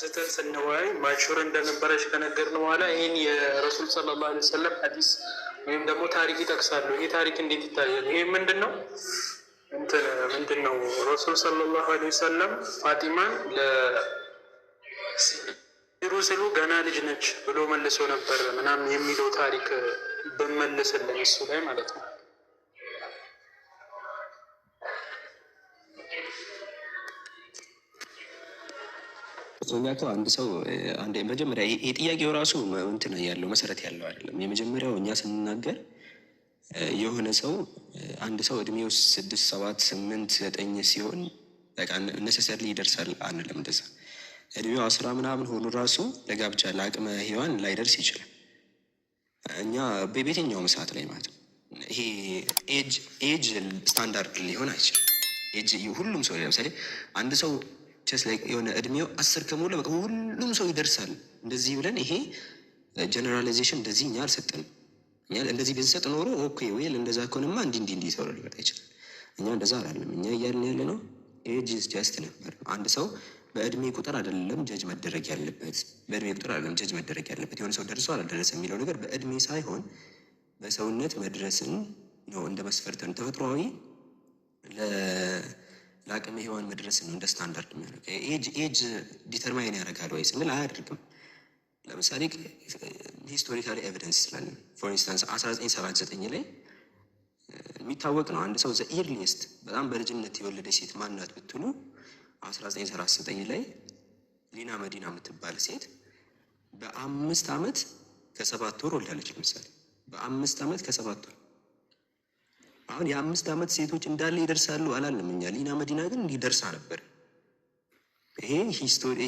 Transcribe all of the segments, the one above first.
አንስተን ስንወያይ ማሹር እንደነበረች ከነገርን በኋላ ይህን የረሱል ሰለላሁ ዐለይሂ ወሰለም ሐዲስ ወይም ደግሞ ታሪክ ይጠቅሳሉ። ይህ ታሪክ እንዴት ይታያል? ይህ ምንድን ነው? ረሱል ሰለላሁ ዐለይሂ ወሰለም ፋጢማን ለሲሩ ስሉ ገና ልጅ ነች ብሎ መልሶ ነበር ምናምን የሚለው ታሪክ ብንመልስልን እሱ ላይ ማለት ነው። ሶኛቶ አንድ ሰው መጀመሪያ የጥያቄው ራሱ እንትን ያለው መሰረት ያለው አይደለም። የመጀመሪያው እኛ ስንናገር የሆነ ሰው አንድ ሰው እድሜው 6 7 8 9 ሲሆን በቃ ነሰሰርሊ ይደርሳል አንልም። እንደዛ እድሜው 10 ምናምን ሆኖ ራሱ ለጋብቻ ለአቅመ ሔዋን ላይደርስ ይችላል። እኛ በቤተኛውም ሰዓት ላይ ማለት ነው። ይሄ ኤጅ ስታንዳርድ ሊሆን አይችልም። ኤጅ ሁሉም ሰው ለምሳሌ አንድ ሰው የሆነ እድሜው 10 ከሞላ በቃ ሁሉም ሰው ይደርሳል እንደዚህ ብለን ይሄ ጀነራላይዜሽን እንደዚህ እኛ አልሰጠንም። እኛ እንደዚህ ብንሰጥ ኖሮ ኦኬ ዌል እንደዛ ከሆነማ እንዲህ ሰው ሊመጣ ይችላል። እኛ እንደዛ አላለም። እኛ እያልን ያለ ነው ኤጅ ኢዝ ጀስት ነበር። አንድ ሰው በእድሜ ቁጥር አይደለም ጀጅ መደረግ ያለበት፣ የሆነ ሰው ደርሶ አልደረሰም የሚለው ነገር በእድሜ ሳይሆን በሰውነት መድረስን ነው እንደ መስፈርትን ተፈጥሯዊ ለአቅመ ሔዋን መድረስን ነው እንደ ስታንዳርድ የሚያደርግ። ኤጅ ዲተርማይን ያደርጋል ወይ ስንል አያደርግም። ለምሳሌ ሂስቶሪካሊ ኤቪደንስ ስላለን ፎር ኢንስታንስ 1979 ላይ የሚታወቅ ነው። አንድ ሰው ዘ ኤርሊስት በጣም በልጅነት የወለደች ሴት ማናት ብትሉ 1939 ላይ ሊና መዲና የምትባል ሴት በ5 ዓመት ከ7 ወር ወልዳለች። ለምሳሌ በ5 ዓመት ከ7 ወር። አሁን የ5 ዓመት ሴቶች እንዳለ ይደርሳሉ አላለም እኛ። ሊና መዲና ግን እንዲደርሳ ነበር። ይሄ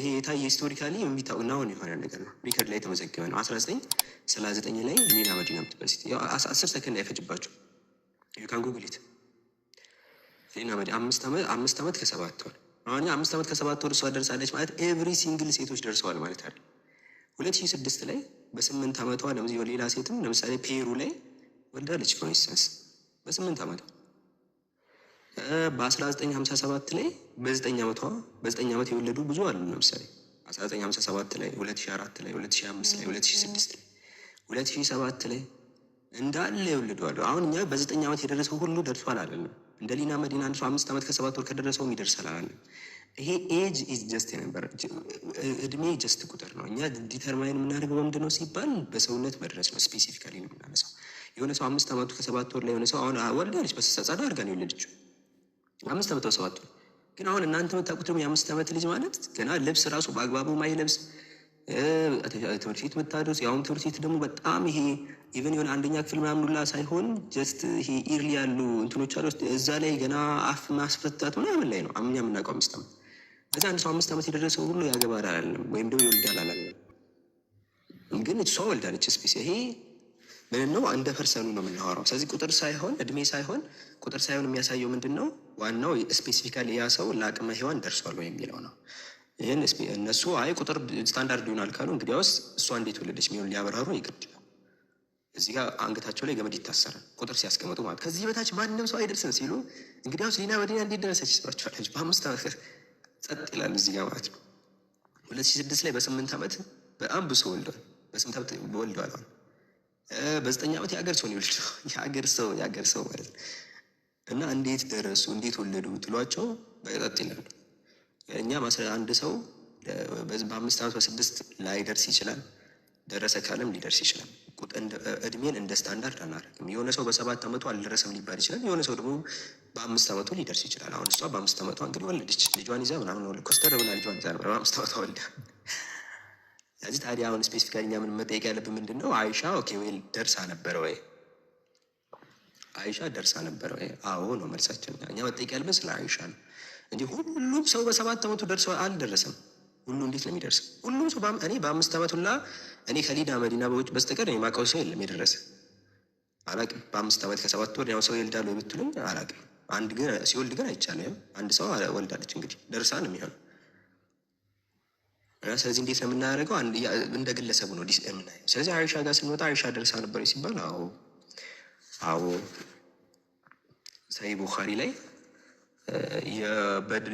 የታየ ሂስቶሪካሊ የሚታወቅ ነው የሆነ ነገር ነው። ሪከርድ ላይ የተመዘገበ ነው። 1939 ላይ ሊና መዲና የምትባል ሴት 10 ሰከንድ አይፈጅባቸው ዩካን ጉግል ኢት። ሊና መዲና 5 ዓመት ከ7 ወር። አሁን 5 ዓመት ከ7 ወር እሷ ደርሳለች ማለት ኤቭሪ ሲንግል ሴቶች ደርሰዋል ማለት አይደል። 2006 ላይ በ8 ዓመቷ ለምዚ ሌላ ሴትም ለምሳሌ ፔሩ ላይ ወልዳለች ፎር ኢንስታንስ በ8 ዓመቷ። በ1957 ላይ በ9 ዓመት የወለዱ ብዙ አሉ። ለምሳሌ 1957 ላይ 2004 ላይ 2005 ላይ 2006 ላይ 2007 ላይ እንዳለ የወለዱ አሉ። አሁን እኛ በ9 ዓመት የደረሰው ሁሉ ደርሷል አይደለም። እንደ ሊና መዲና አንድ ሰው 5 ዓመት ከ7 ወር ከደረሰውም ይደርሳል አይደለም። ይሄ ኤጅ ኢዝ ጀስት የነበረ እድሜ ጀስት ቁጥር ነው። እኛ ዲተርማይን የምናደርገው በምንድን ነው ሲባል በሰውነት መድረስ ነው። ስፔሲፊካሊ ነው የምናነሳው። የሆነ ሰው 5 ዓመቱ ከ7 ወር ላይ የሆነ ሰው አሁን ወልዳለች በጸዳ አድርጋ ነው የወለደችው 5 ዓመት ከ7 ወር። ግን አሁን እናንተ የምታውቁት ደግሞ የ5 ዓመት ልጅ ማለት ገና ልብስ ራሱ በአግባቡ ማይለብስ ትምህርት ቤት የምታደርስ ያሁን ትምህርት ቤት ደግሞ በጣም ይሄ ኢቨን የሆነ 1ኛ ክፍል ምናምን ሁላ ሳይሆን ጀስት ይሄ ኢርሊ ያሉ እንትኖች አሉ። እዛ ላይ ገና አፍ ማስፈታት ምናምን ላይ ነው እኛ የምናውቀው 5 ዓመት። በዛ አንድ ሰው 5 ዓመት የደረሰው ሁሉ ያገባል አላለም ወይም ደግሞ ይወልዳል አላለም። ግን እሷ ወልዳለች። ስፔስ ይሄ ምን ነው እንደ ፐርሰኑ ነው የምናወራው። ስለዚህ እድሜ ሳይሆን ቁጥር ሳይሆን የሚያሳየው ምንድን ነው ዋናው ስፔሲፊካሊ ያ ሰው ለአቅመ ሔዋን ደርሷል ወይ የሚለው ነው። ይህን እነሱ ቁጥር ስታንዳርድ ይሆናል ካሉ እንግዲያውስ እሷ እንዴት ወለደች የሚሆን ሊያበራሩ ይግድ ነው። እዚህ ጋር አንገታቸው ላይ ገመድ ይታሰራል ቁጥር ሲያስቀምጡ ማለት ከዚህ በታች ማንም ሰው አይደርስም ሲሉ እንግዲያውስ ሊና መዲና እንዴት ደረሰች ይስባቸዋለች። በ5 ዓመት ጸጥ ይላል እዚህ ጋር ማለት ነው። 2006 ላይ በ8 ዓመት በጣም ብሶ ወልደዋል። በ8 ዓመት ወልደዋል። አሁን በ9 ዓመት የአገር ሰው ነው የወለደው። የአገር ሰው ማለት ነው። እና እንዴት ደረሱ እንዴት ወለዱ ትሏቸው በጸጥ ይላሉ። እኛ አንድ ሰው በ5 ዓመት በ6 ላይደርስ ይችላል። ደረሰ ካለም ሊደርስ ይችላል። እድሜን እንደ ስታንዳርድ አናደርግም። የሆነ ሰው በ7 ዓመቱ አልደረሰም ሊባል ይችላል። የሆነ ሰው ደግሞ በ5 ዓመቱ ሊደርስ ይችላል። አሁን እሷ በ5 ዓመቷ እንግዲህ ወለደች። ልጇን ይዛ ምናምን ኮስተር ብላ ልጇን ይዛ ነበር በ5 ዓመቷ ወልዳ። ስለዚህ ታዲያ አሁን ስፔሲፊካሊ እኛ ምን መጠየቅ ያለብን ምንድን ነው? አይሻ ኦኬ ዌል ደርሳ ነበረ ወይ? አይሻ ደርሳ ነበረ ወይ? አዎ ነው መልሳችን። እኛ መጠየቅ ያለብን ስለ አይሻ ነው እንጂ ሁሉም ሰው በ7 ዓመቱ ደርሶ አልደረሰም። ሁሉ እንዴት ነው የሚደርሰው? ሁሉም ሰው እኔ በ5 ዓመት ሁላ እኔ ከሊና መዲና በውጭ በስተቀር እኔ የማውቀው ሰው የለም የደረሰ አላውቅም። በ5 ዓመት ከ7 ወር ያው ሰው ይወልዳል ወይ ብትሉኝ አላውቅም። አንድ ግን ሲወልድ ግን አይቻልም። አንድ ሰው ወልዳለች እንግዲህ ደርሳ ነው የሚሆነው። ስለዚህ እንዴት ነው የምናደርገው? እንደ ግለሰቡ ነው የምናየው። ስለዚህ አይሻ ጋር ስንወጣ አይሻ ደርሳ ነበር ሲባል አዎ ሰሂህ ቡኻሪ ላይ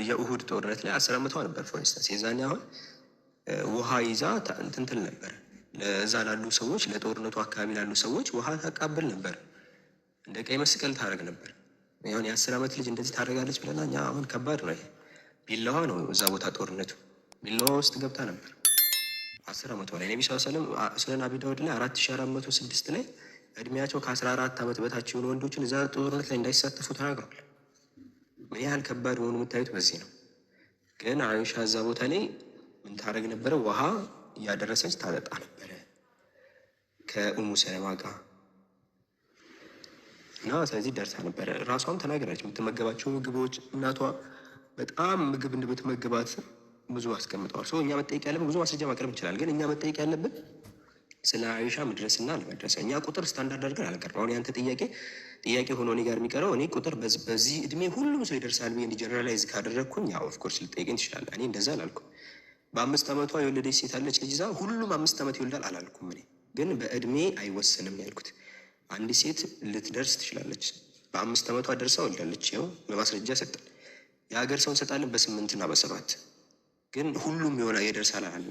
የኡሁድ ጦርነት ላይ 10 ዓመቷ ነበር ፎር ኢንስታንስ። የዛኔ አሁን ውሃ ይዛ እንትን ትል ነበር። ለዛ ላሉ ሰዎች፣ ለጦርነቱ አካባቢ ላሉ ሰዎች ውሃ ታቃብል ነበር። እንደ ቀይ መስቀል ታደርግ ነበር። ሁን የ10 ዓመት ልጅ እንደዚህ ታደርጋለች ብለና እኛ አሁን ከባድ ነው። ይሄ ቢላዋ ነው። እዛ ቦታ ጦርነቱ ቢላዋ ውስጥ ገብታ ነበር 10 ዓመቷ ላይ። ነቢ ሰለም ሱነን አቢ ዳውድ ላይ 4406 ላይ እድሜያቸው ከ14 ዓመት በታች የሆኑ ወንዶችን እዛ ጦርነት ላይ እንዳይሳተፉ ተናግረዋል። ምን ያህል ከባድ መሆኑ የምታዩት በዚህ ነው። ግን አይሻ እዛ ቦታ ላይ ምን ታደርግ ነበረ? ውሃ እያደረሰች ታጠጣ ነበረ ከኡሙ ሰለማ ጋር እና ስለዚህ ደርሳ ነበረ። ራሷም ተናገራች። የምትመገባቸው ምግቦች እናቷ በጣም ምግብ እንደምትመገባት ብዙ አስቀምጠዋል። ሰው እኛ መጠየቅ ያለብን ብዙ ማስረጃ ማቅረብ እንችላል። ግን እኛ መጠየቅ ያለብን ስለ አይሻ መድረስና አለመድረስ። እኛ ቁጥር ስታንዳርድ አድርገን አልቀርም። አሁን ያንተ ጥያቄ ሆኖ እኔ ጋር የሚቀረው እኔ ቁጥር በዚህ እድሜ ሁሉም ሰው ይደርሳል ብዬ ጀነራላይዝ ካደረግኩኝ ያው ኦፍኮርስ ልጠይቀኝ ትችላለህ። እኔ እንደዛ አላልኩም። በ5 ዓመቷ የወለደች ሴት አለች ልጅ ይዛ ሁሉም 5 ዓመት ይወልዳል አላልኩም። እኔ ግን በእድሜ አይወሰንም ያልኩት አንድ ሴት ልትደርስ ትችላለች። በ5 ዓመቷ ደርሳ ወልዳለች። ይኸው በማስረጃ ሰጠን። የሀገር ሰው እንሰጣለን በ8 እና በ7 ግን ሁሉም የሆነ የደርሳል አላለ።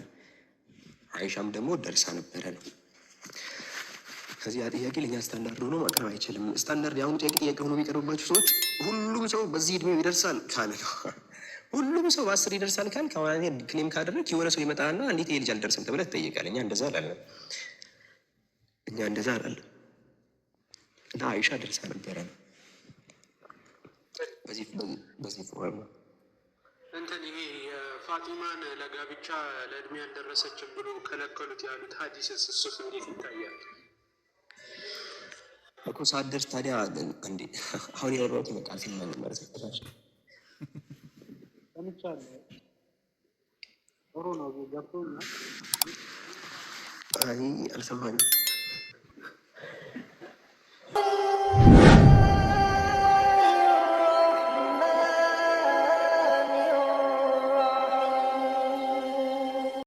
አይሻም ደግሞ ደርሳ ነበረ ነው። ከዚህ ያ ጥያቄ ለኛ ስታንዳርድ ሆኖ ማቅረብ አይችልም። ስታንዳርድ የአሁኑ ጥያቄ ሆኖ የሚቀርብባቸው ሰዎች ሁሉም ሰው በዚህ እድሜው ይደርሳል ካለ ነው። ሁሉም ሰው በ10 ይደርሳል ካል ከሆነ ክሌም ካደረግ የሆነ ሰው ይመጣና እንዴት ይሄ ልጅ አልደርስም ተብለህ ትጠየቃለህ። እኛ እንደዛ አላለም። እና አይሻ ደርሳ ነበረ ነው። በዚህ ፎርም እንትን ይሄ የፋጢማን ለጋብቻ ለእድሜ ያልደረሰችም ብሎ ከለከሉት ያሉት ሀዲስ እሱስ እንዴት ይታያል? እኮ ሳትደርስ ታዲያ እንዴ አሁን ያወራሁት ቃል ፊልም ማለት ነው። ሰምቻለሁ። ጥሩ ነው ገብቶኛል። አይ አልሰማኝም።